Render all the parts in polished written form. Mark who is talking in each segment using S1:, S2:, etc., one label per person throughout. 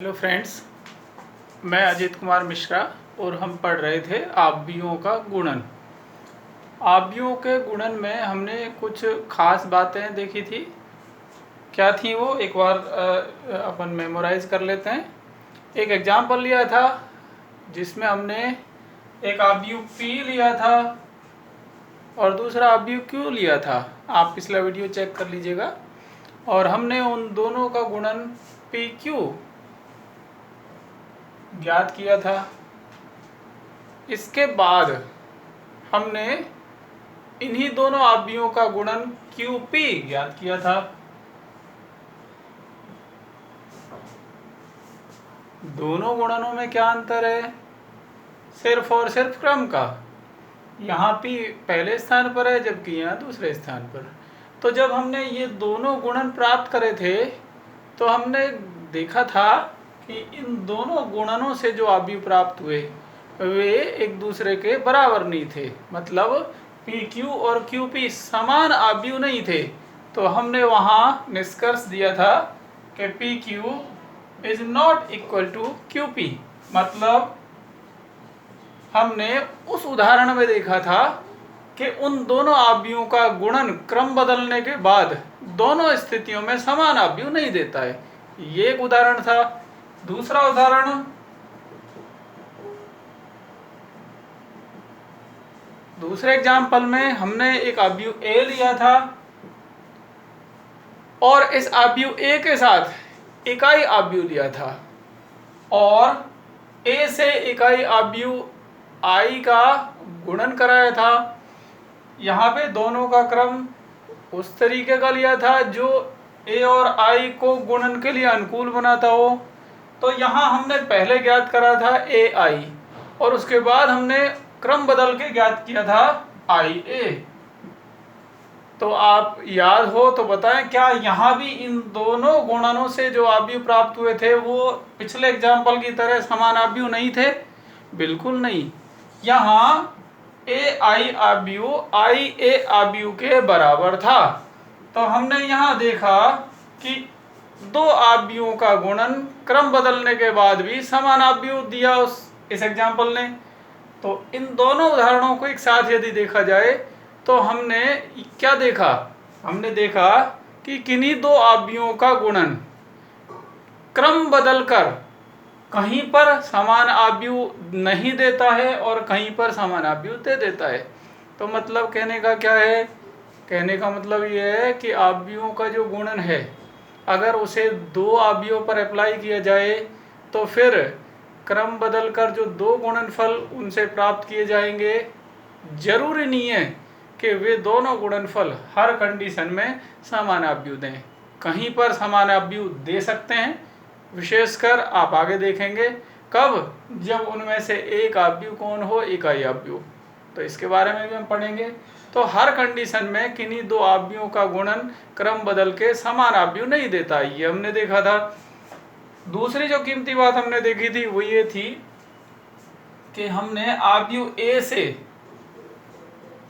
S1: Hello friends, मैं अजीत कुमार मिश्रा और हम पढ़ रहे थे आव्यूहों का गुणन। आव्यूहों के गुणन में हमने कुछ खास बातें देखी थी। क्या थी वो, एक बार अपन मेमोराइज कर लेते हैं। एक एग्जाम्पल लिया था जिसमें हमने एक आव्यूह P लिया था और दूसरा आव्यूह Q लिया था। आप पिछला वीडियो चेक कर लीजिएगा। और हमने उन दोनों का गुणन PQ ज्ञात किया था। इसके बाद हमने इन्हीं दोनों आव्यूहों का गुणन QP ज्ञात किया था। दोनों गुणनों में क्या अंतर है? सिर्फ और सिर्फ क्रम का। यहाँ P पहले स्थान पर है जबकि यहाँ दूसरे स्थान पर। तो जब हमने ये दोनों गुणन प्राप्त करे थे तो हमने देखा था कि इन दोनों गुणनों से जो आव्यूह प्राप्त हुए वे एक दूसरे के बराबर नहीं थे, मतलब PQ और QP समान आव्यूह नहीं थे। तो हमने वहाँ निष्कर्ष दिया था कि PQ is not equal to QP। मतलब हमने उस उदाहरण में देखा था कि उन दोनों आव्यूहों का गुणन क्रम बदलने के बाद दोनों स्थितियों में समान आव्यूह नहीं देता है। ये एक उदाहरण था। दूसरा उदाहरण, दूसरे एग्जाम्पल में हमने एक आव्यूह A लिया था और इस आव्यूह A के साथ इकाई आव्यूह लिया था और A से इकाई आव्यूह I का गुणन कराया था। यहाँ पे दोनों का क्रम उस तरीके का लिया था जो A और I को गुणन के लिए अनुकूल बनाता हो। तो यहाँ हमने पहले ज्ञात करा था AI और उसके बाद हमने क्रम बदल के ज्ञात किया था IA। तो आप याद हो तो बताएं, क्या यहाँ भी इन दोनों गुणनों से जो आव्यूह प्राप्त हुए थे वो पिछले एग्जाम्पल की तरह समान आव्यूह नहीं थे? बिल्कुल नहीं। यहाँ AI आव्यूह IA आव्यूह के बराबर था। तो हमने यहाँ देखा कि दो आव्यूहों का गुणन क्रम बदलने के बाद भी समान आव्यूह दिया इस एग्जाम्पल ने। तो इन दोनों उदाहरणों को एक साथ यदि देखा जाए तो हमने क्या देखा? हमने देखा कि किन्हीं दो आव्यूहों का गुणन क्रम बदलकर कहीं पर समान आव्यूह नहीं देता है और कहीं पर समान आव्यूह दे देता है। तो मतलब कहने का क्या है? कहने का मतलब ये है कि आव्यूहों का जो गुणन है अगर उसे दो आव्यूहों पर अप्लाई किया जाए तो फिर क्रम बदलकर जो दो गुणनफल उनसे प्राप्त किए जाएंगे, जरूरी नहीं है कि वे दोनों गुणनफल हर कंडीशन में समान आव्यूह दें। कहीं पर समान आव्यूह दे सकते हैं, विशेषकर आप आगे देखेंगे कब, जब उनमें से एक आव्यूह कौन हो, इकाई आव्यूह। तो इसके बारे में भी हम पढ़ेंगे। तो हर कंडीशन में किन्हीं दो आव्यूहों का गुणन क्रम बदल के समान आव्यूह नहीं देता, ये हमने देखा था। दूसरी जो कीमती बात हमने देखी थी वो ये थी कि हमने आव्यूह A से,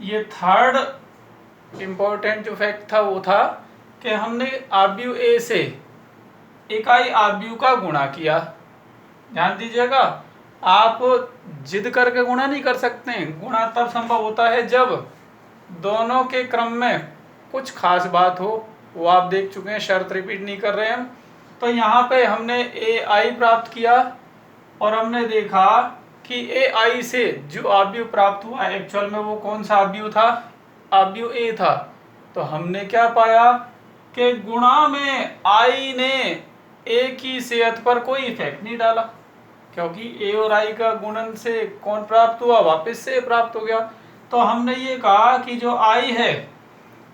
S1: ये थर्ड इम्पोर्टेंट जो फैक्ट था वो था कि हमने आव्यूह A से इकाई आव्यूह का गुणा किया। ध्यान दीजिएगा, आप जिद करके गुणा नहीं कर सकते हैं। गुणा तब संभव होता है जब दोनों के क्रम में कुछ खास बात हो, वो आप देख चुके हैं, शर्त रिपीट नहीं कर रहे हम। तो यहाँ पे हमने AI प्राप्त किया और हमने देखा कि AI से जो आव्यूह प्राप्त हुआ एक्चुअल में वो कौन सा आव्यूह था? आव्यूह A था। तो हमने क्या पाया कि गुणा में I ने A की सेहत पर कोई इफेक्ट नहीं डाला, क्योंकि A और I का गुणन से कौन प्राप्त हुआ? वापस से प्राप्त हो गया। तो हमने ये कहा कि जो I है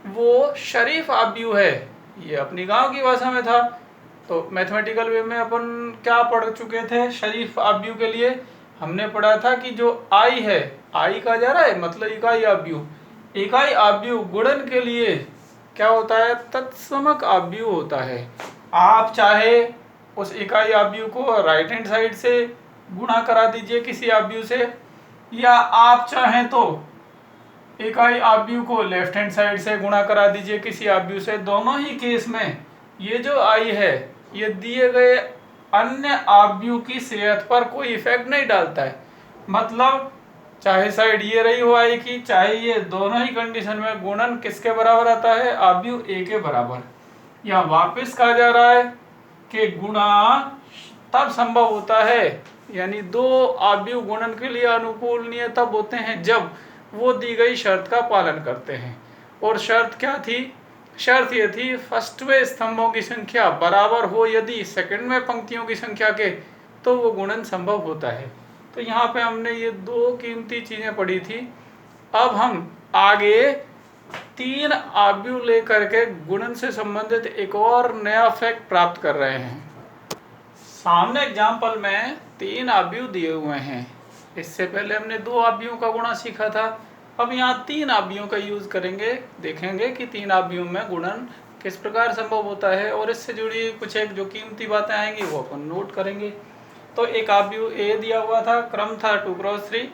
S1: वो शरीफ आव्यूह है। ये अपनी गांव की भाषा में था। तो मैथमेटिकल वे में अपन क्या पढ़ चुके थे? शरीफ आव्यूह के लिए हमने पढ़ा था कि जो I है, I का जा रहा है मतलब इकाई आव्यूह। इकाई आव्यूह गुणन के लिए क्या होता है? तत्समक आव्यूह होता है। आप चाहे उस इकाई आव्यूह को राइट हैंड साइड से गुणा करा दीजिए किसी आव्यूह से, या आप चाहें तो इकाई आव्यूह को लेफ्ट हैंड साइड से गुणा करा दीजिए किसी आव्यूह से। दोनों ही केस में ये जो I है ये दिए गए अन्य आव्यूह की सेहत पर कोई इफेक्ट नहीं डालता है। मतलब चाहे साइड ये रही हो आई की, चाहे ये, दोनों ही कंडीशन में गुणन किसके बराबर आता है, आव्यूह ए के बराबर। या वापस कहा जा रहा है कि गुणा तब संभव होता है, यानी दो आव्यूह गुणन के लिए अनुकूलनीय तब होते हैं जब वो दी गई शर्त का पालन करते हैं। और शर्त क्या थी, शर्त ये थी फर्स्टवें स्तंभों की संख्या बराबर हो यदि सेकंड में पंक्तियों की संख्या के, तो वो गुणन संभव होता है। तो यहाँ पे हमने ये दो कीमती चीजें पढ़ी थी। अब हम आगे तीन आव्यूह लेकर के गुणन से संबंधित एक और नया फैक्ट प्राप्त कर रहे हैं। सामने एग्जाम्पल में तीन आव्यूह दिए हुए हैं। इससे पहले हमने दो आव्यूहों का गुणा सीखा था। अब यहाँ तीन आव्यूहों का यूज करेंगे, देखेंगे कि तीन आव्यूहों में गुणन किस प्रकार संभव होता है, और इससे जुड़ी कुछ एक जो कीमती बातें आएंगी वो अपन नोट करेंगे। तो एक आव्यूह ए दिया हुआ था, क्रम था 2x3,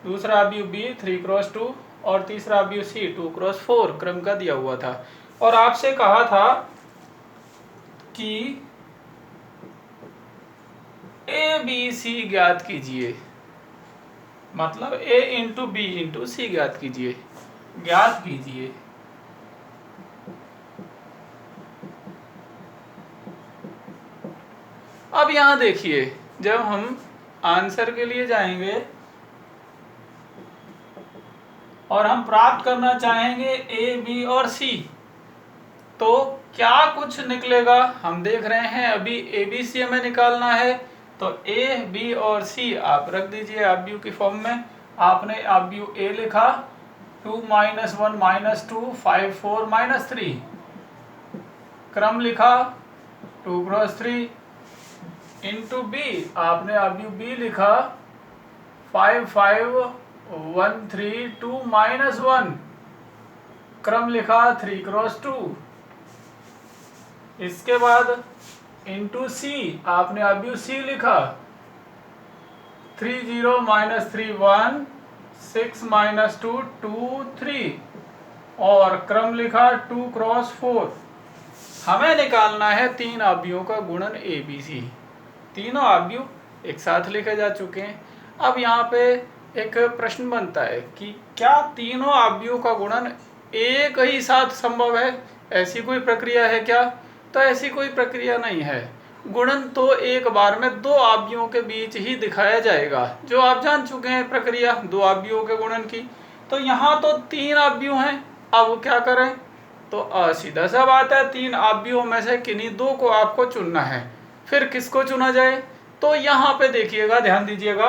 S1: दूसरा आव्यूह बी 3x2 और तीसरा आव्यूह सी 2x4 क्रम का दिया हुआ था। और आपसे कहा था कि ए बी सी ज्ञात कीजिए, मतलब a इंटू बी इंटू सी ज्ञात कीजिए, ज्ञात कीजिए। अब यहां देखिए, जब हम आंसर के लिए जाएंगे और हम प्राप्त करना चाहेंगे ए बी और सी, तो क्या कुछ निकलेगा हम देख रहे हैं। अभी ए बी सी हमें निकालना है, तो ए बी और सी आप रख दीजिए आव्यूह की फॉर्म में। आपने आव्यूह ए लिखा 2 - 1 - 2 5 4 - 3, क्रम लिखा 2x3, इंटू बी आपने आव्यूह बी लिखा 5 5 1 3 2 - 1, क्रम लिखा 3x2। इसके बाद इंटू सी आपने आव्यूह सी लिखा 3 0 - 3 1 6 - 2 2 3 और क्रम लिखा 2x4। हमें निकालना है तीन आव्यूहों का गुणन ए बी सी। तीनों आव्यूह एक साथ लिखे जा चुके हैं। अब यहाँ पे एक प्रश्न बनता है कि क्या तीनों आव्यूहों का गुणन एक ही साथ संभव है, ऐसी कोई प्रक्रिया है क्या? तो ऐसी कोई प्रक्रिया नहीं है। गुणन तो एक बार में दो आव्यूहों के बीच ही दिखाया जाएगा, जो आप जान चुके हैं प्रक्रिया दो आव्यूहों के गुणन की। तो यहाँ तो तीन आव्यूह हैं, अब क्या करें? तो सीधा सा बात है, तीन आव्यूहों में से किन्हीं दो को आपको चुनना है। फिर किसको चुना जाए? तो यहाँ पे देखिएगा, ध्यान दीजिएगा,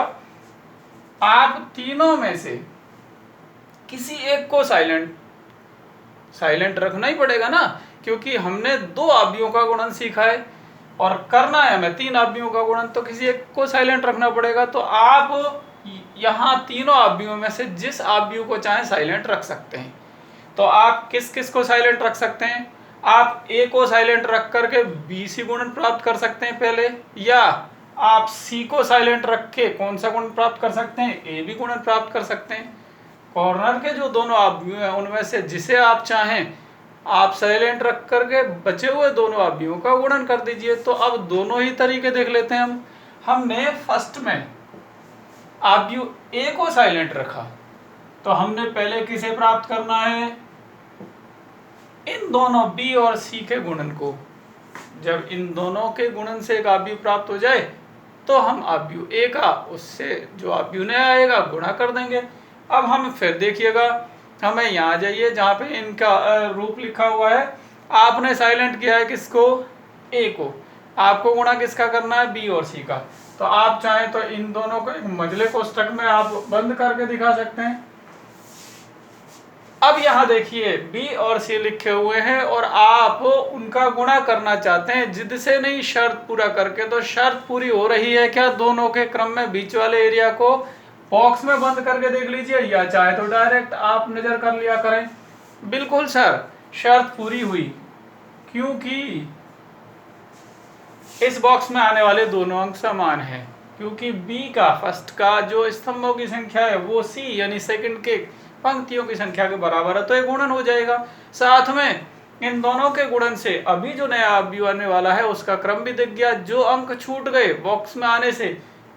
S1: आप तीनों में से किसी एक को साइलेंट रखना ही पड़ेगा ना, क्योंकि हमने दो आव्यूहों का गुणन सीखा है और करना है हमें तीन आव्यूहों का गुणन, तो किसी एक को साइलेंट रखना पड़ेगा। तो आप यहाँ तीनों आव्यूहों में से जिस आव्यूह को चाहे साइलेंट रख सकते हैं। तो आप किस किस को साइलेंट रख सकते हैं? आप ए को साइलेंट रख करके बी सी गुणन प्राप्त कर सकते हैं पहले, या आप सी को साइलेंट रख के कौन सा गुणन प्राप्त कर सकते हैं? ए बी गुणन प्राप्त कर सकते हैं। कॉर्नर के जो दोनों आव्यूह हैं उनमें से जिसे आप चाहें आप साइलेंट रख करके बचे हुए दोनों आव्यूहों का गुणन कर दीजिए। तो अब दोनों ही तरीके देख लेते हैं हम। हमने फर्स्ट में आव्यूह ए को साइलेंट रखा, तो हमने पहले किसे प्राप्त करना है? इन दोनों बी और सी के गुणन को। जब इन दोनों के गुणन से एक आव्यूह प्राप्त हो जाए तो हम आव्यूह ए का उससे जो आव्यूह नया आएगा गुणा कर देंगे। अब हम फिर देखिएगा, हमें यहाँ जाइए जहाँ पे इनका रूप लिखा हुआ है। आपने साइलेंट किया है किसको? ए को। आपको गुणा किसका करना है? बी और सी का। तो आप चाहें तो इन दोनों को एक मझले कोष्ठक में आप बंद करके दिखा सकते हैं। अब यहाँ देखिए बी और सी लिखे हुए हैं और आप उनका गुणा करना चाहते हैं, जिद से नहीं शर्त पूरा करके। तो शर्त पूरी हो रही है क्या? दोनों के क्रम में बीच वाले एरिया को बॉक्स में बंद करके देख लीजिए, या चाहे तो डायरेक्ट आप नजर कर लिया करें। बिल्कुल सर, शर्त पूरी हुई, क्योंकि इस बॉक्स में आने वाले दोनों अंक समान हैं। क्योंकि बी का फर्स्ट का जो स्तंभों की संख्या है वो सी यानी सेकंड के पंक्तियों की संख्या के बराबर है, तो ये गुणन हो जाएगा। साथ में इन दोनों के गुणन से अभी जो नया अवयव आने वाला है उसका क्रम भी दिख गया। जो अंक छूट गए बॉक्स में आने से,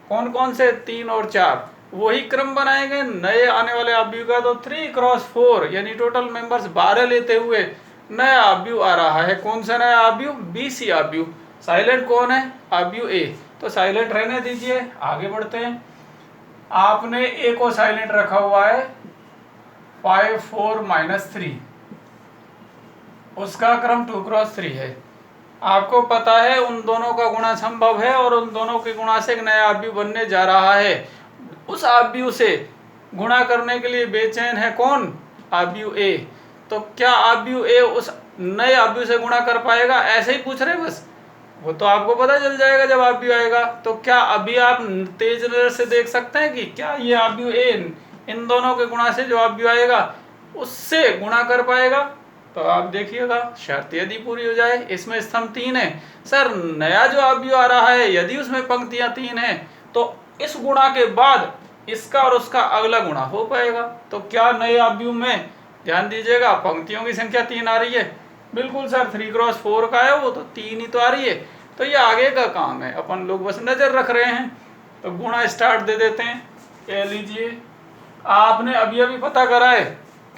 S1: कौन कौन से, 3 और 4, वही क्रम बनाएंगे नए आने वाले अवयव का। तो 3 क्रॉस 4 यानी टोटल मेंबर्स 12 लेते हुए नया अवयव आ रहा है। कौन सा नया अवयव? BC अवयव। साइलेंट कौन है? अवयव A। तो साइलेंट रहने दीजिए, आगे बढ़ते हैं। आपने A को साइलेंट रखा हुआ है 5 4 -3, उसका क्रम 2 क्रॉस 3 है। आपको पता है उन दोनों का गुणा संभव है और उन दोनों के गुणा से एक नया अवयव बनने जा रहा है। उस अवयव से गुणा करने के लिए बेचैन है कौन? अवयव A। तो क्या अवयव A उस नए अवयव से गुणा कर पाएगा? ऐसे ही पूछ रहे बस, वो तो आपको पता चल जाएगा जब अवयव आएगा। तो क्या अभी आप तेज नजर से देख सकते हैं कि क्या ये अवयव A इन दोनों के गुणा से जो अवयव आएगा उससे गुणा कर पाएगा? तो आप देखिएगा, शर्त यदि पूरी हो जाए, इसमें स्तंभ 3 है सर, नया जो अवयव आ रहा है यदि उसमें पंक्तियां 3 हैं तो इस गुणा के बाद इसका और उसका अगला गुणा हो पाएगा। तो क्या नए अवयव में, ध्यान दीजिएगा, पंक्तियों की संख्या 3 आ रही है? बिल्कुल सर, 3 क्रॉस 4 का है वो, तो 3 ही तो आ रही है। तो ये आगे का काम है, अपन लोग बस नजर रख रहे हैं। तो गुणा स्टार्ट दे देते हैं। कह लीजिए आपने अभी अभी पता करा है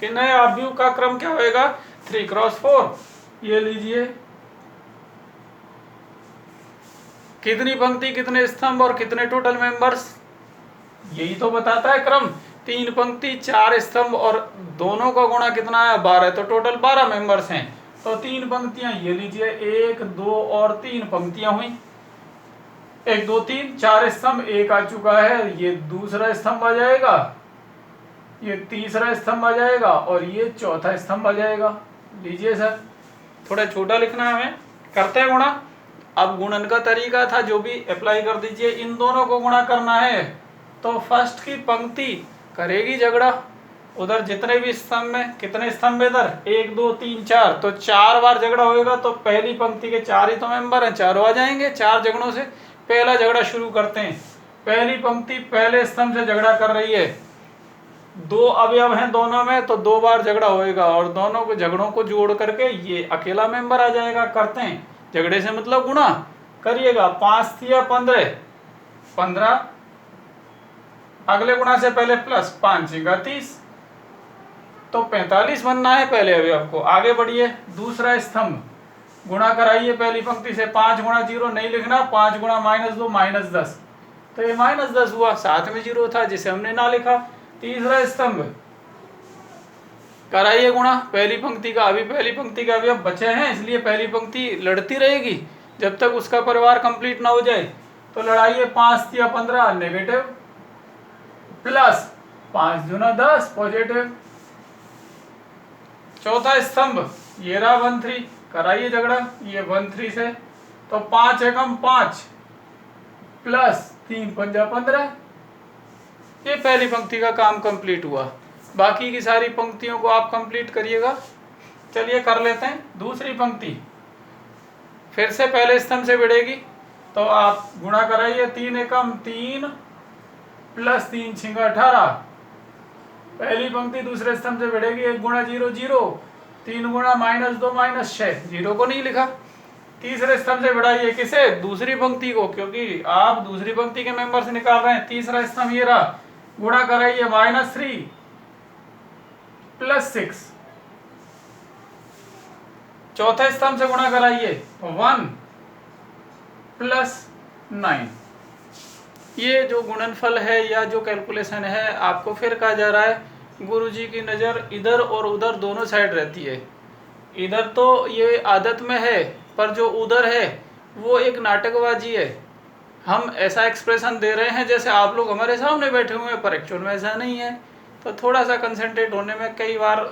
S1: कि नए अवयव का क्रम क्या होएगा? 3 क्रॉस 4। ये लीजिए, कितनी पंक्ति, कितने स्तंभ और कितने टोटल मेंबर्स, यही तो बताता है क्रम। 3 पंक्ति 4 स्तंभ और दोनों का गुणा कितना है? 12। तो टोटल 12 मेंबर्स हैं। तो 3 पंक्तियां, ये लीजिए 1 2 और 3 पंक्तियां हुई। 1 2 3 4 स्तंभ, एक आ चुका है, ये दूसरा स्तंभ आ जाएगा, ये तीसरा स्तंभ आ जाएगा और ये चौथा स्तंभ आ जाएगा। लीजिए सर, थोड़ा छोटा लिखना है हमें, करते हैं गुणा। अब गुणन का तरीका था जो भी अप्लाई कर दीजिए। इन दोनों को गुणा करना है तो फर्स्ट की पंक्ति करेगी झगड़ा, उधर जितने भी स्तंभ में, कितने स्तंभ इधर 1 2 3 4, तो 4 बार झगड़ा होएगा। तो पहली पंक्ति के 4 ही तो मेंबर हैं, चारों आ जाएंगे। 4 झगड़ों से पहला झगड़ा शुरू करते हैं। पहली पंक्ति पहले स्तंभ से झगड़ा कर रही है, 2 अवयव हैं दोनों में, तो 2 बार झगड़ा होएगा और दोनों को झगड़ों को जोड़ करके ये अकेला मेंबर आ जाएगा। करते हैं, झगड़े से मतलब गुणा करिएगा। 5 थिया 15, 15, अगले गुणा से पहले प्लस 5 30, तो 45 बनना है पहले अवयव को। आगे बढ़िए, दूसरा स्तंभ गुणा कराइए पहली पंक्ति से। 5 गुणा 0 नहीं लिखना, 5 गुणा -2 -10, तो ये -10 हुआ, साथ में 0 था जिसे हमने ना लिखा। तीसरा स्तंभ कराइए गुणा पहली पंक्ति का। अभी पहली पंक्ति का अवयव बचे हैं इसलिए पहली पंक्ति लड़ती रहेगी जब तक उसका परिवार कंप्लीट ना हो जाए। तो लड़ाइए, 5 थिया 15 नेगेटिव, प्लस 5 दूना 10 पॉजिटिव। चौथा स्तंभ ये रहा 1 3, कराइए झगड़ा ये 1 3 से। तो 5 एकम 5 प्लस 3 पंजा 15, ये पहली पंक्ति का काम कंप्लीट हुआ। बाकी की सारी पंक्तियों को आप कंप्लीट करिएगा। चलिए कर लेते हैं। दूसरी पंक्ति फिर से पहले स्तंभ से बढ़ेगी, तो आप गुणा कराइए। 3 एकम 3 प्लस 3 छिंगा 18, पहली पंक्ति दूसरे स्तंभ से बढ़ेगी। 1 गुणा 0 0, 3 गुणा -2 -6, 0 को नहीं लिखा। तीसरे स्तंभ से बढ़ाइए किसे? दूसरी पंक्ति को, क्योंकि आप दूसरी पंक्ति के मेंबर से निकाल रहे हैं। तीसरा स्तंभ ये रहा, गुणा कराइए -3 प्लस 6, चौथे स्तंभ से गुणा कराइए 1 प्लस 9। ये जो गुणनफल है या जो कैलकुलेशन है, आपको फिर कहा जा रहा है गुरुजी की नज़र इधर और उधर दोनों साइड रहती है। इधर तो ये आदत में है, पर जो उधर है वो एक नाटकबाजी है। हम ऐसा एक्सप्रेशन दे रहे हैं जैसे आप लोग हमारे सामने बैठे हुए हैं, पर एक्चुअल में ऐसा नहीं है। तो थोड़ा सा कंसंट्रेट होने में कई बार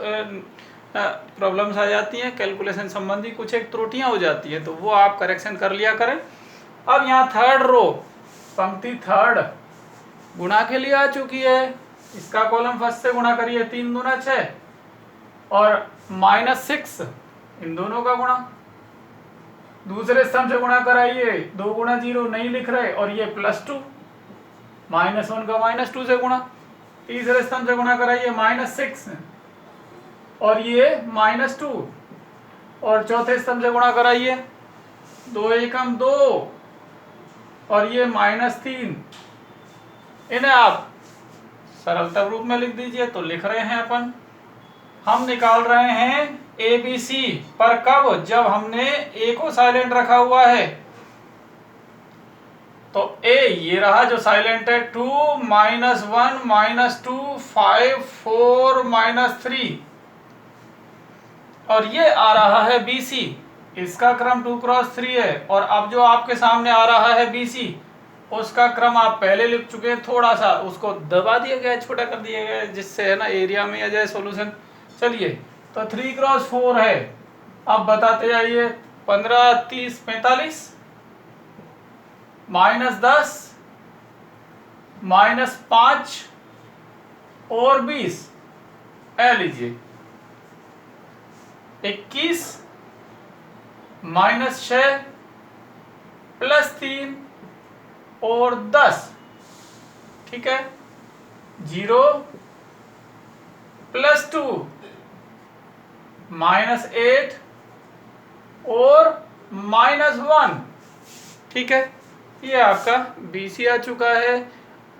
S1: प्रॉब्लम्स आ जाती हैं, कैलकुलेशन संबंधी कुछ एक त्रुटियां हो जाती है, तो वो आप करेक्शन कर लिया करें। अब यहाँ थर्ड रो, पंक्ति थर्ड गुणा के लिए आ चुकी है। इसका कॉलम फर्स्ट से गुणा करिए, 3 दूना 6 और -6, इन दोनों का गुणा। दूसरे स्तंभ से गुणा कराइए, 2 गुणा 0 नहीं लिख रहे, और ये +2, -1 का -2 से गुणा। तीसरे स्तंभ से गुणा कराइए, -6 और ये -2, और चौथे स्तंभ से गुणा कराइए, 2 एकम 2 और ये -3, इन्हें आप सरलता रूप में लिख दीजिए। तो लिख रहे हैं अपन, हम निकाल रहे हैं ABC पर कब, जब हमने A को साइलेंट रखा हुआ है। तो A ये रहा जो साइलेंट है, 2 -1 -2 5 4 -3, और ये आ रहा है BC, इसका क्रम 2 क्रॉस 3 है। और अब जो आपके सामने आ रहा है BC, उसका क्रम आप पहले लिख चुके हैं, थोड़ा सा उसको दबा दिया गया, छोटा कर दिया गया, जिससे है ना एरिया में आ जाए सॉल्यूशन। चलिए, तो 3 क्रॉस 4 है। अब बताते जाइए, 15 30 45 -10 -5 और 20, लीजिए 21 -6 +3 और 10, ठीक है, 0 +2 -8 और -1, ठीक है। ये आपका BC आ चुका है।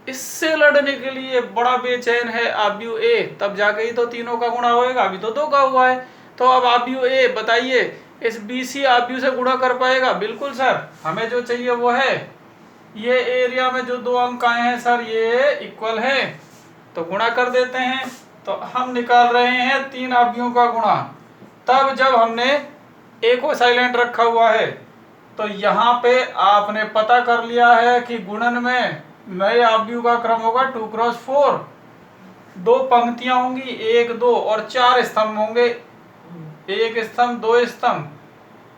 S1: इससे लड़ने के लिए बड़ा बेचैन है आव्यूह A, तब जाके ही तो तीनों का गुणा होएगा, अभी तो 2 का हुआ है। तो अब आव्यूह A बताइए इस BC आव्यूह से गुणा कर पाएगा? बिल्कुल सर, हमें जो चाहिए वो है ये एरिया में जो 2 अंक आए हैं सर, ये इक्वल है, तो गुणा कर देते हैं। तो हम निकाल रहे हैं 3 आव्यूहों का गुणा, तब जब हमने A को साइलेंट रखा हुआ है। तो यहाँ पे आपने पता कर लिया है कि गुणन में नए आव्यूह का क्रम होगा 2 क्रॉस 4, 2 पंक्तियां होंगी, 1 2 और 4 स्तंभ होंगे, 1 स्तंभ 2 स्तंभ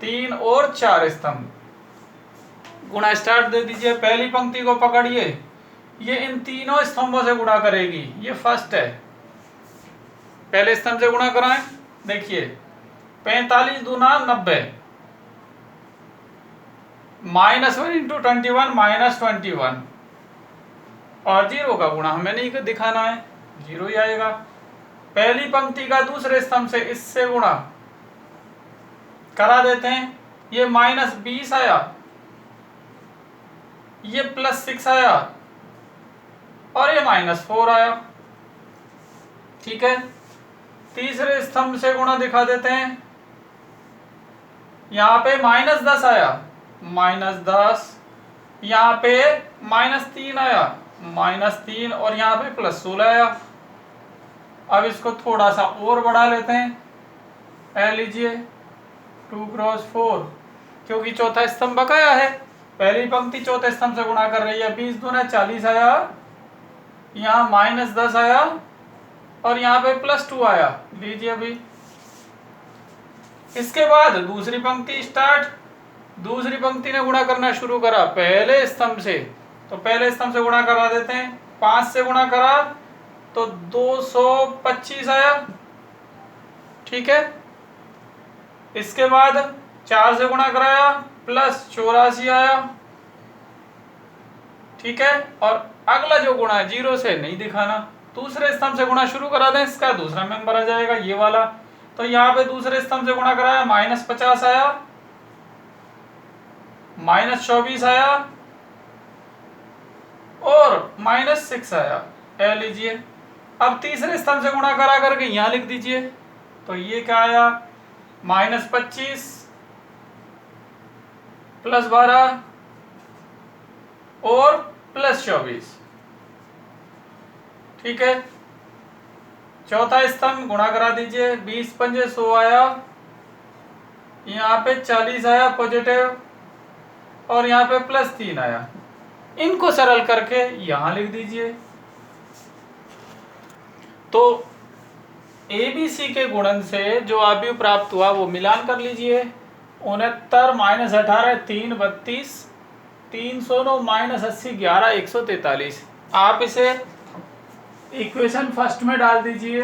S1: 3 और 4 स्तंभ। गुणा स्टार्ट दे दीजिए, पहली पंक्ति को पकड़िए, ये इन तीनों स्तंभों से गुणा करेगी, ये फर्स्ट है। पहले स्तंभ से गुणा कराएं, देखिए 45 दूना 90, -1 × 21 -21, और 0 का गुणा हमें नहीं दिखाना है, 0 ही आएगा। पहली पंक्ति का दूसरे स्तंभ से इससे गुणा करा देते हैं, ये -20 आया, ये +6 आया और ये -4 आया, ठीक है। तीसरे स्तंभ से गुणा दिखा देते हैं, यहाँ पे -10 आया, -10, यहाँ पे -3 आया, -3, और यहाँ पे +16 आया। अब इसको थोड़ा सा और बढ़ा लेते हैं, लीजिए 2 क्रॉस 4, क्योंकि चौथा स्तंभ बकाया है। पहली पंक्ति चौथे स्तंभ से गुणा कर रही है, 20 दूना 40 आया, यहाँ -10 आया और यहाँ पे +2 आया, लीजिए अभी। इसके बाद दूसरी पंक्ति स्टार्ट, दूसरी पंक्ति ने गुणा करना शुरू करा पहले स्तंभ से, तो पहले स्तंभ से गुणा करा देते हैं, 5 से गुणा करा तो 225 आया, ठीक है। इसके बाद 4 से गुणा कराया, +84 आया, ठीक है। और अगला जो गुणा है 0 से नहीं दिखाना, दूसरे स्तंभ से गुणा शुरू करा दें, इसका दूसरा मेंबर आ जाएगा ये वाला। तो यहाँ पे दूसरे स्तंभ से गुणा कराया, -50 आया, -24 आया और -6 आया, लीजिए। अब तीसरे स्तंभ से गुणा करा करके यहाँ लिख दीजिए, तो ये क्या आया, -25 +12 और +24, ठीक है। चौथा स्तंभ गुणा करा दीजिए, 20 पंजे 100 आया, यहाँ पे 40 आया पॉजिटिव और यहाँ पे +3 आया। इनको सरल करके यहाँ लिख दीजिए। तो ABC के गुणन से जो आव्यूह प्राप्त हुआ वो मिलान कर लीजिए, 69 -18 3 32, 309 -80 11 143। आप इसे इक्वेशन फर्स्ट में डाल दीजिए,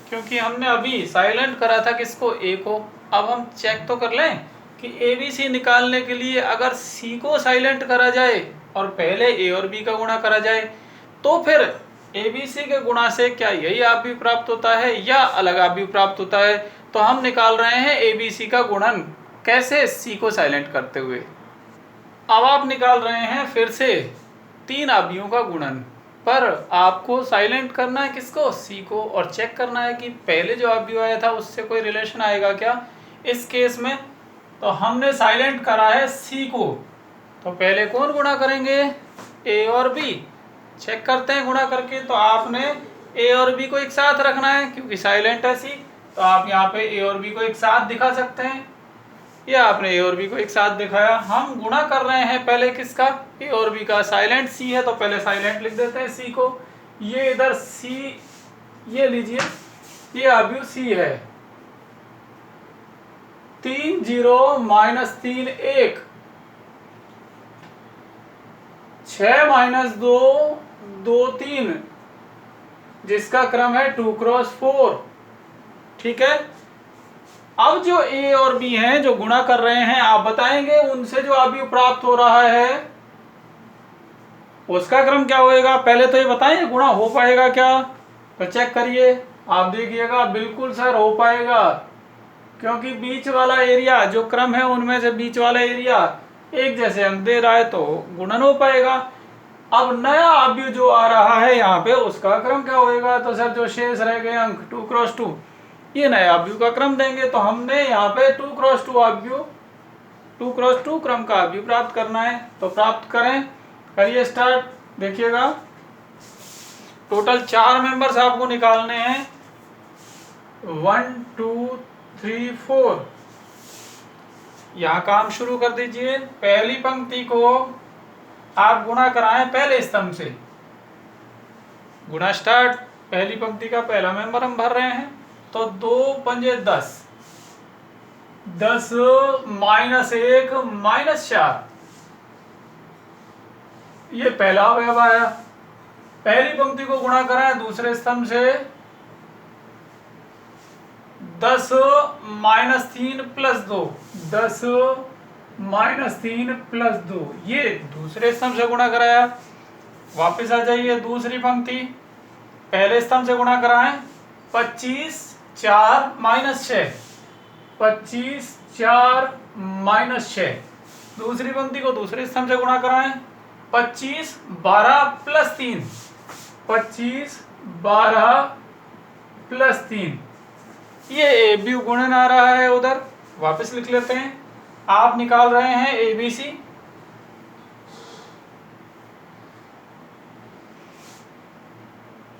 S1: क्योंकि हमने अभी साइलेंट करा था किसको, A को। अब हम चेक तो कर लें कि ABC निकालने के लिए अगर C को साइलेंट करा जाए और पहले A और B का गुणा करा जाए, तो फिर ABC के गुणा से क्या यही आव्यूह प्राप्त होता है या अलग आव्यूह प्राप्त होता है। तो हम निकाल रहे हैं ABC का गुणन, कैसे? C को साइलेंट करते हुए। अब आप निकाल रहे हैं फिर से 3 अवयवों का गुणन, पर आपको साइलेंट करना है किसको? C को, और चेक करना है कि पहले जो अवयव आया था उससे कोई रिलेशन आएगा क्या इस केस में। तो हमने साइलेंट करा है C को, तो पहले कौन गुणा करेंगे? A और B। चेक करते हैं गुणा करके, तो आपने A और B को एक साथ रखना है क्योंकि साइलेंट है C, तो आप यहाँ पे A और B को एक साथ दिखा सकते हैं। ये आपने A और B को एक साथ दिखाया। हम गुणा कर रहे हैं पहले किसका? A और B का। साइलेंट C है तो पहले साइलेंट लिख देते हैं C को। ये इधर C, ये लीजिए, ये अवयव C है। 3 0 माइनस 3 1, 6 माइनस 2 2 3, जिसका क्रम है 2 क्रॉस 4। ठीक है। अब जो A और B हैं जो गुणा कर रहे हैं, आप बताएंगे उनसे जो अवयव प्राप्त हो रहा है उसका क्रम क्या होएगा? पहले तो ये बताएं गुणा हो पाएगा क्या? तो चेक करिए, आप देखिएगा बिल्कुल सर हो पाएगा, क्योंकि बीच वाला एरिया जो क्रम है उनमें से बीच वाला एरिया एक जैसे अंक दे रहा है तो गुणन हो पाएगा। अब नया अवयव जो आ रहा है यहाँ पे उसका क्रम क्या होएगा? तो सर जो शेष रह गए अंक 2 क्रॉस 2, ये नया अवयव का क्रम देंगे। तो हमने यहाँ पे 2 क्रॉस 2 अवयव, 2 क्रॉस 2 क्रम का अवयव प्राप्त करना है, तो प्राप्त करें। करिए स्टार्ट। देखिएगा टोटल 4 मेंबर्स आपको निकालने हैं, 1 2 3 4। यहाँ काम शुरू कर दीजिए। पहली पंक्ति को आप गुणा कराएं पहले स्तंभ से। गुणा स्टार्ट। पहली पंक्ति का पहला मेंबर हम भर रहे हैं, तो 2 पंजे 10, 10 माइनस 1 माइनस 4, ये पहला अवयव आया। पहली पंक्ति को गुणा कराएं दूसरे स्तंभ से, 10 माइनस 3 प्लस 2, 10 माइनस 3 प्लस 2, ये दूसरे स्तंभ से गुणा कराया। वापस आ जाइए दूसरी पंक्ति, पहले स्तंभ से गुणा कराएं, 25 4 माइनस 6, 25 4 माइनस 6। दूसरी पंक्ति को दूसरे स्तंभ से गुणा कराएं, 25 12 प्लस 3, 25 12 प्लस 3, ये एबीयू गुणन आ रहा है उधर। वापस लिख लेते हैं। आप निकाल रहे हैं ABC,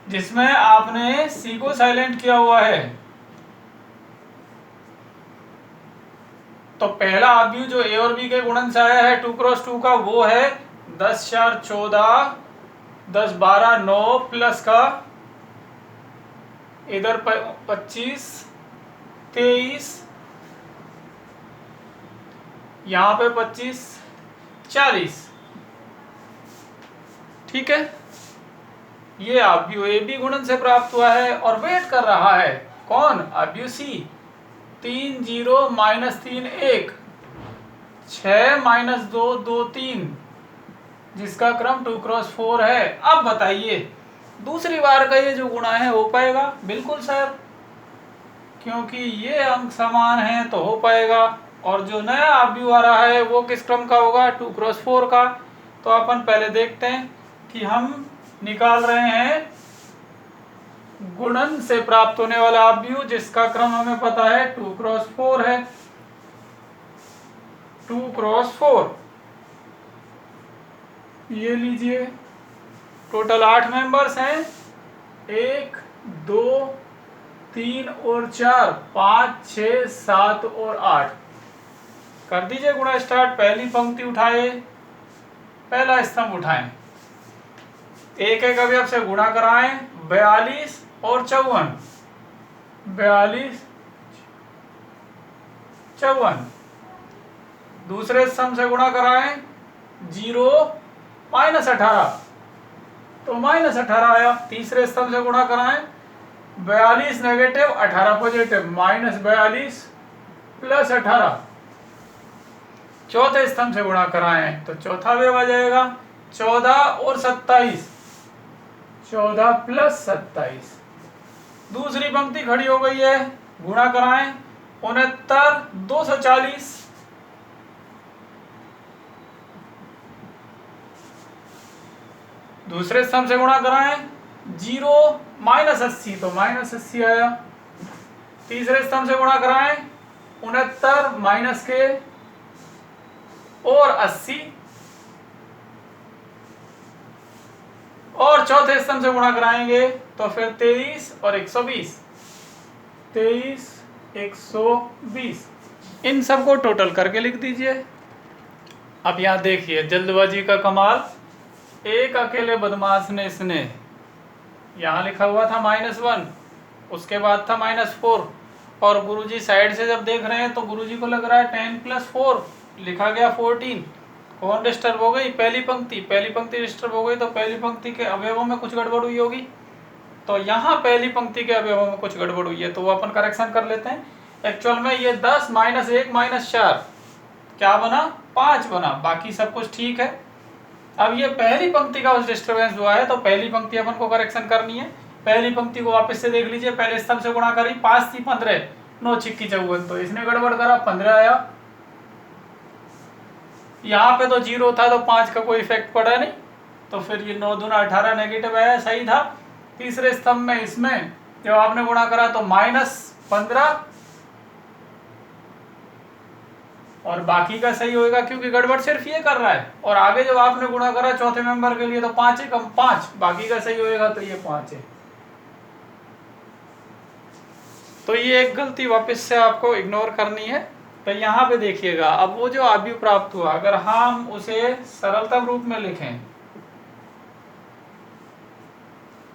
S1: जिसमें आपने C को साइलेंट किया हुआ है। तो पहला अवयव जो A और B के गुणन से आया है 2 क्रॉस 2 का, वो है 10 4 14, 10 12 9 प्लस का इधर 25 23, यहाँ पे 25 40। ठीक है। ये अवयव AB गुणन से प्राप्त हुआ है और वेट कर रहा है कौन? अवयव C। 3 0 माइनस 3 1, 6 माइनस 2 2 3, जिसका क्रम 2 क्रॉस 4 है। अब बताइए दूसरी बार का ये जो गुणा है हो पाएगा? बिल्कुल सर, क्योंकि ये अंक समान है तो हो पाएगा। और जो नया अवयव आ रहा है वो किस क्रम का होगा? 2 क्रॉस 4 का। तो अपन पहले देखते हैं कि हम निकाल रहे हैं गुणन से प्राप्त होने वाला अवयव, जिसका क्रम हमें पता है 2 क्रॉस 4 है। 2 क्रॉस 4, ये लीजिए टोटल 8 मेंबर्स हैं, 1 2 3 और 4, 5 6 7 और 8। कर दीजिए गुणा स्टार्ट। पहली पंक्ति उठाए, पहला स्तंभ उठाएं, एक एक अवयव से गुणा कराएं, 42 और 54, 42 54। दूसरे स्तंभ से गुणा कराएं, 0 माइनस 18, तो माइनस 18 आया। तीसरे स्तंभ से गुणा कराएं, 42 नेगेटिव 18 पॉजिटिव, माइनस 42 प्लस 18। चौथे स्तंभ से गुणा कराएं तो चौथा अवयव आ जाएगा, 14 और 27, 14 प्लस 27। दूसरी पंक्ति खड़ी हो गई है, गुणा कराएं 69 240, दूसरे स्तंभ से गुणा कराएं 0 -80 तो -80 आया, तीसरे स्तंभ से गुणा कराएं 69 माइनस के और 80, और चौथे स्तंभ से गुणा कराएंगे तो फिर 23 और 120, 23 120, इन सबको टोटल करके लिख दीजिए। अब यहां देखिए जल्दबाजी का कमाल, एक अकेले बदमाश ने इसने यहां लिखा हुआ था -1, उसके बाद था -4, और गुरुजी साइड से जब देख रहे हैं तो गुरुजी को लग रहा है 10 + 4 लिखा गया 14, कौन डिस्टर्ब हो गई? पहली पंक्ति डिस्टर्ब हो गई, तो पहली पंक्ति के अवयवों में कुछ गड़बड़ हुई होगी, तो यहाँ पहली पंक्ति के अवयवों में कुछ गड़बड़ हुई है, तो वो अपन करेक्शन कर लेते हैं। एक्चुअल में ये 10 - 1 - 4 क्या बना? 5 बना, बाकी सब कुछ ठीक है। अब ये पहली पंक्ति का डिस्टर्बेंस हुआ है, तो पहली पंक्ति अपन को करेक्शन करनी है। पहली पंक्ति को वापस से देख लीजिए, पहले स्तंभ से गुणा करी, 5 × 15 9 × 54, तो इसने गड़बड़ करा, 15 आया। यहाँ पे तो 0 था तो 5 का कोई इफेक्ट पड़ा नहीं, तो फिर ये 9 दूना 18 नेगेटिव आया, सही था। तीसरे स्तंभ में इसमें जब आपने गुणा करा तो -15, और बाकी का सही होएगा क्योंकि गड़बड़ सिर्फ ये कर रहा है, और आगे जब आपने गुणा करा चौथे मेंबर के लिए तो 5 × 5, बाकी का सही होएगा, तो ये 5 है। तो ये एक गलती वापस से आपको इग्नोर करनी है। तो यहाँ पे देखिएगा, अब वो जो आव्यूह प्राप्त हुआ, अगर हम उसे सरलतम रूप में लिखें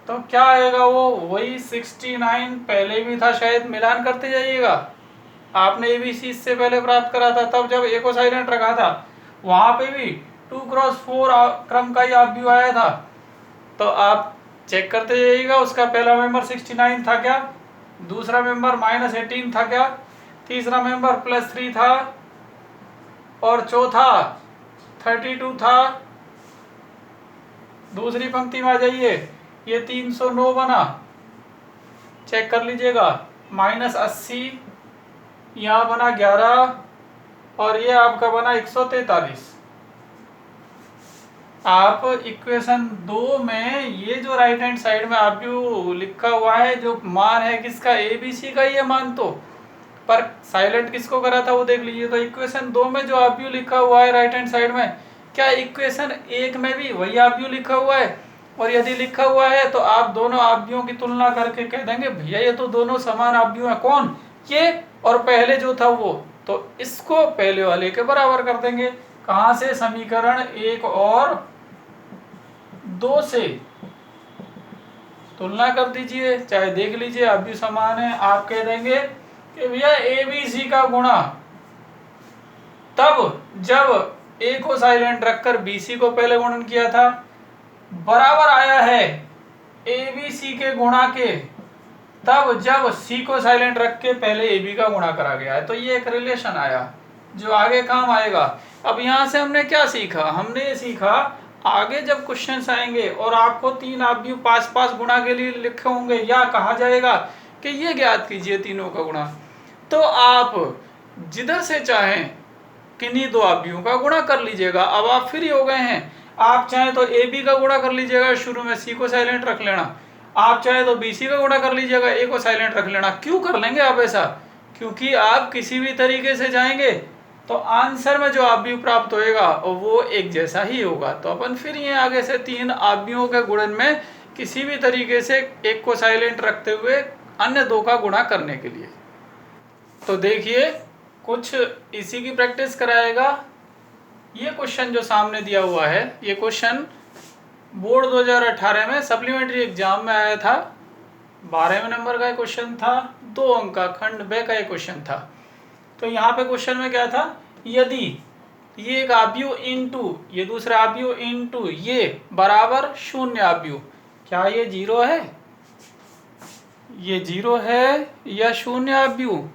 S1: तो क्या आएगा? वो वही 69 पहले भी था, शायद मिलान करते जाइएगा। आपने ABC इससे पहले प्राप्त करा था, तब जब A को साइलेंट रखा था वहां पे भी 2 × 4 क्रम का ही आव्यूह आया था, तो आप चेक करते जाइएगा। उसका पहला मेंबर 69 था क्या, दूसरा मेंबर -18 था क्या, तीसरा मेंबर +3 था, और चौथा 32 था। दूसरी पंक्ति में आ जाइए, ये 309 बना, चेक कर लीजिएगा, -80 यहाँ बना 11, और ये आपका बना 143। आप इक्वेशन 2 में ये जो राइट हैंड साइड में आव्यूह लिखा हुआ है, जो मान है किसका? ABC का ये मान, तो पर साइलेंट किसको करा था वो देख लीजिए। तो इक्वेशन 2 में जो आव्यूह लिखा हुआ है राइट हैंड साइड में, क्या इक्वेशन 1 में भी वही आव्यूह लिखा हुआ है? और यदि लिखा हुआ है तो आप दोनों आव्यूहों की तुलना करके कह देंगे भैया ये तो दोनों समान आव्यूह हैं। कौन? ये और पहले जो था वो, तो इसको पहले वाले के बराबर कर देंगे। कहाँ से? समीकरण 1 और 2 से तुलना कर दीजिए, चाहे देख लीजिए आव्यूह समान है। आप कह देंगे कि भैया ABC का गुणा तब जब A को साइलेंट रखकर BC को पहले गुणन किया था, बराबर आया है ABC के गुणा के तब जब C को साइलेंट रख के पहले AB का गुणा करा गया है। तो ये एक रिलेशन आया जो आगे काम आएगा। अब यहाँ से हमने क्या सीखा? हमने ये सीखा आगे जब क्वेश्चंस आएंगे और आपको 3 आव्यूह 5-5 गुणा के लिए लिखे होंगे, या कहा जाएगा कि ये ज्ञात कीजिए तीनों का गुणा, तो आप जिधर से चाहें किन्हीं 2 आव्यूहों का गुणा कर लीजिएगा। अब आप फ्री हो गए हैं, आप चाहें तो AB का गुणा कर लीजिएगा, शुरू में C को साइलेंट रख लेना, आप चाहे तो BC का गुणा कर लीजिएगा, A को साइलेंट रख लेना। क्यों कर लेंगे आप ऐसा? क्योंकि आप किसी भी तरीके से जाएंगे तो आंसर में जो आव्यूह प्राप्त होएगा वो एक जैसा ही होगा। तो अपन फिर ये आगे से 3 आव्यूहों के गुणन में किसी भी तरीके से एक को साइलेंट रखते हुए अन्य 2 का गुणा करने के लिए। तो देखिए कुछ इसी की प्रैक्टिस कराएगा। ये क्वेश्चन जो सामने दिया हुआ है, ये क्वेश्चन बोर्ड 2018 में सप्लीमेंट्री एग्जाम में आया था, 12वें नंबर का क्वेश्चन था, 2 अंक का खंड ब का क्वेश्चन था। तो यहाँ पे क्वेश्चन में क्या था? यदि ये एक आव्यूह इनटू ये दूसरा आव्यूह इनटू ये बराबर 0 आव्यूह, क्या ये 0 है? ये 0 है या 0 आव्यूह?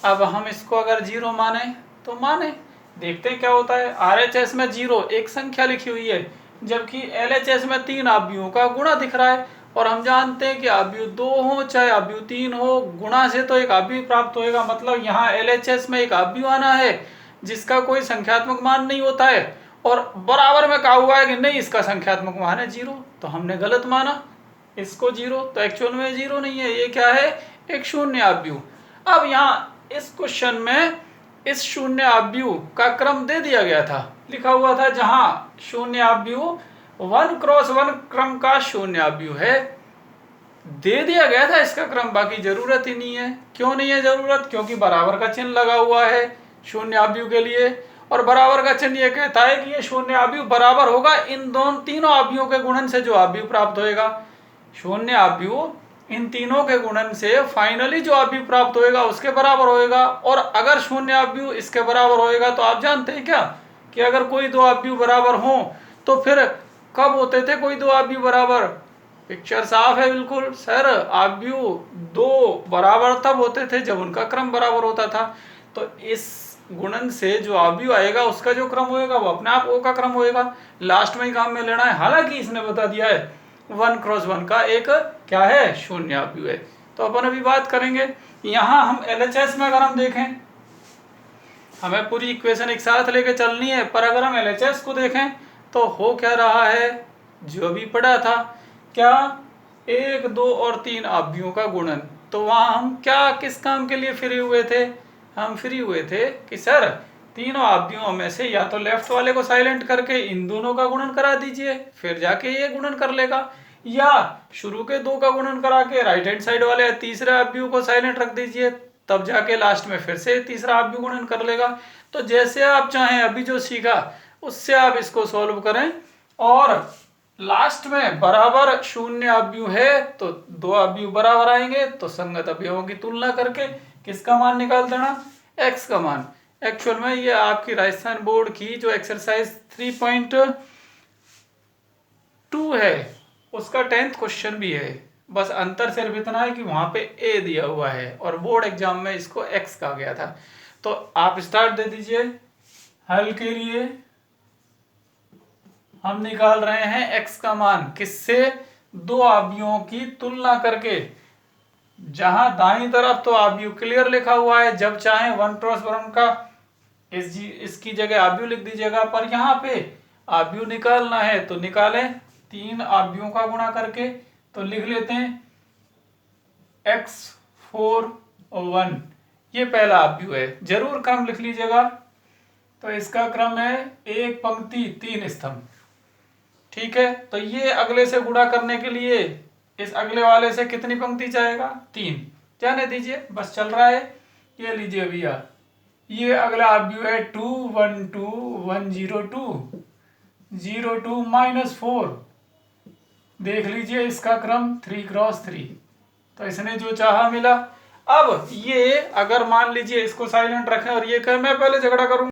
S1: अब हम इसको अगर 0 माने तो माने, देखते क्या होता है। RHS में 0 एक संख्या लिखी हुई है, जबकि LHS में 3 आव्यूहों का गुणा दिख रहा है। और हम जानते हैं कि आव्यूह 2 हो चाहे आव्यूह 3 हो, गुणा से तो एक आव्यूह प्राप्त होएगा। मतलब यहाँ LHS में एक आव्यूह आना है जिसका कोई संख्यात्मक मान नहीं होता है, और बराबर में कहा हुआ है कि नहीं इसका संख्यात्मक मान है 0, तो हमने गलत माना इसको 0, तो एक्चुअल में 0 नहीं है, ये क्या है, एक शून्य आव्यूह। अब यहाँ इस क्वेश्चन में इस शून्य आव्यूह का क्रम दे दिया गया था, लिखा हुआ था जहां शून्य आव्यूह 1 क्रॉस 1 क्रम का शून्य आव्यूह है, दे दिया गया था इसका क्रम, बाकी जरूरत ही नहीं है। क्यों नहीं है जरूरत? क्योंकि बराबर का चिन्ह लगा हुआ है शून्य आव्यूह के लिए, और बराबर का चिन्ह ये कहता है कि ये शून्य आव्यूह बराबर होगा इन तीनों आव्यूहों के गुणन से जो आव्यूह प्राप्त होएगा। शून्य आव्यूह इन तीनों के गुणन से फाइनली जो आव्यूह प्राप्त होएगा उसके बराबर होएगा। और अगर शून्य आव्यूह इसके बराबर होएगा तो आप जानते हैं क्या कि अगर कोई दो आव्यूह बराबर हो तो फिर कब होते थे कोई दो आव्यूह बराबर? पिक्चर साफ है बिल्कुल सर, आव्यूह 2 बराबर तब होते थे जब उनका क्रम बराबर होता था। तो इस गुणन से जो आव्यूह आएगा उसका जो क्रम होएगा वो अपने आप O का क्रम होएगा, लास्ट में ही काम में लेना है। हालांकि इसने बता दिया है 1 क्रॉस 1 का एक क्या है, शून्य आव्यूह है। तो अपन अभी बात करेंगे यहाँ हम LHS में, अगर हम देखें, हमें पूरी इक्वेशन एक साथ लेके चलनी है, पर अगर हम LHS को देखें तो हो क्या रहा है, जो भी पढ़ा था क्या, 1, 2 और 3 आव्यूहों का गुणन। तो वहां हम क्या किस काम के लिए फ्री हुए थे? हम फ्री हुए थे कि सर तीनों आव्यूहों में से या तो लेफ्ट वाले को साइलेंट करके इन दोनों का गुणन करा दीजिए, फिर जाके ये गुणन कर लेगा, या शुरू के 2 का गुणन करा के राइट हैंड साइड वाले तीसरे आव्यूह को साइलेंट रख दीजिए, तब जाके लास्ट में फिर से तीसरा आव्यूह गुणन कर लेगा। तो जैसे आप चाहें, अभी जो सीखा उससे आप इसको सॉल्व करें, और लास्ट में बराबर शून्य आव्यूह है तो 2 आव्यूह बराबर आएंगे, तो संगत अवयवों की तुलना करके किसका मान निकाल देना, x का मान। एक्चुअल में ये आपकी राजस्थान बोर्ड की जो एक्सरसाइज 3.2 है उसका 10th क्वेश्चन भी है। बस अंतर सिर्फ इतना है कि वहां पे a दिया हुआ है और बोर्ड एग्जाम में इसको x कहा गया था। तो आप स्टार्ट दे दीजिए। हल के लिए हम निकाल रहे हैं x का मान, किससे, 2 आव्यूहों की तुलना करके। जहां दाईं तरफ तो आव्यूह क्लियर लिखा हुआ है, जब चाहे 1 क्रॉस 1 का इसकी जगह आव्यूह लिख दीजिएगा, पर यहाँ पे आव्यूह निकालना है तो निकालें 3 आव्यूहों का गुणा करके। तो लिख लेते हैं x 4 और 1, ये पहला आव्यूह है, जरूर क्रम लिख लीजिएगा। तो इसका क्रम है 1 पंक्ति 3 स्तंभ, ठीक है। तो ये अगले से गुणा करने के लिए इस अगले वाले से कितनी पंक्ति जाएगा, 3, जाने दीजिए, बस चल रहा है। ये लीजिए भैया, ये अगला आव्यूह है 2 1 2 1 0 2 0 2 -4, देख लीजिए इसका क्रम 3 क्रॉस 3। तो इसने जो चाहा मिला। अब ये अगर मान लीजिए इसको साइलेंट रखें और ये कहें मैं पहले झगड़ा करूंगा